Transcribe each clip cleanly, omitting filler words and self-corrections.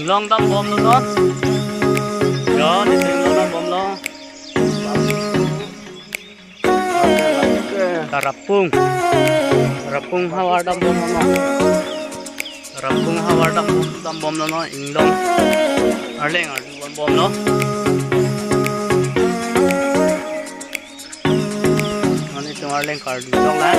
Long đâm bom luôn đó. Đó, đi tìm long đâm bom lo. Rapung hawar dam bom no. Rapung hawar dam bom no inglong. Arleng bom no. Ani tu arleng card dong la.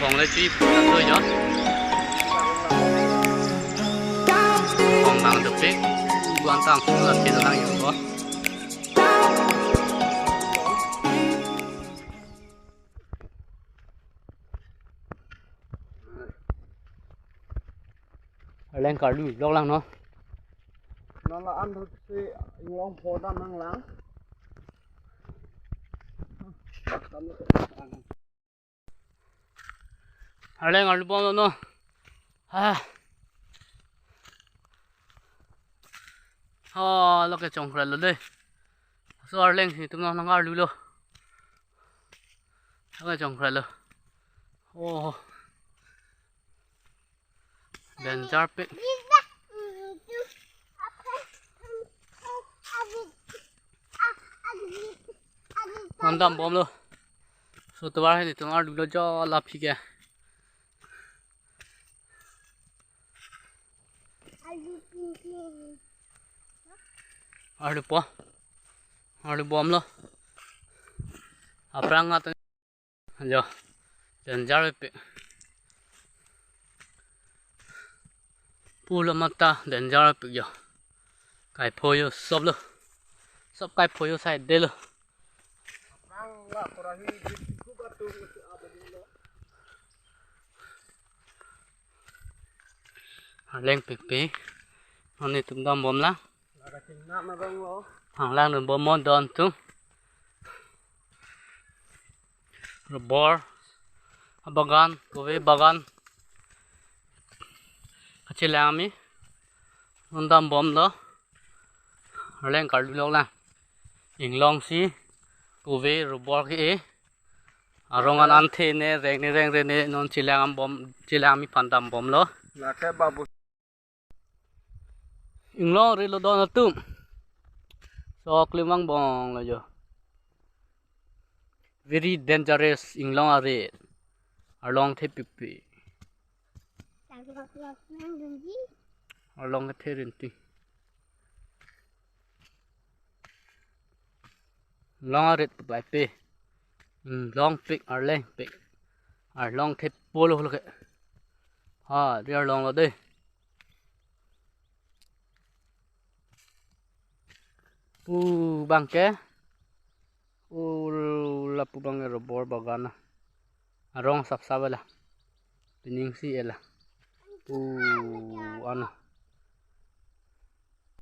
Phòng lấy chi thôi nhá. Phòng bằng được biết quan trọng là khi nó đang dùng đó. Lên cả lùi lâu lắm nó. Nó là ăn thôi thì long phô đam năng lắm. Lên ở bom nó. Nó cái trồng rồi đây. Rồi lên thì tụi nó ngang lùi luôn. Nó cái trồng rồi luôn. Đèn jar pit. Ăn đâm bom luôn. Số tụi bay thì tụi nó lùi cho lạp phi kìa. Ada bom lo. Apa ngat? Jo, jangan pe. Pula mata jangan pe jo. Kai poyo sob lo. Sob kai poyo side de lo. Leng pe pe. Ani tum dam bom la. Hàng lang đường bom mòn đòn tung. Bor, bagan, kowe bagan. Kecil kami, undam bom lo. Leng kar dulu lah. Inglong si, kowe bor ke. Arongan ante ne reng ne non cilang bom cilami pandam bom lo. Nak babu. Inglong relo don tum. So klimang bong lo jo. Very dangerous inglong are. Along the pipi. Along the rinti. Long are by pe. Long pick are leng pick. Are long the polo look. They are long day. Bangke. Lapu bangke robor bagana. Arong sap sabela. Pining si ela. Ano.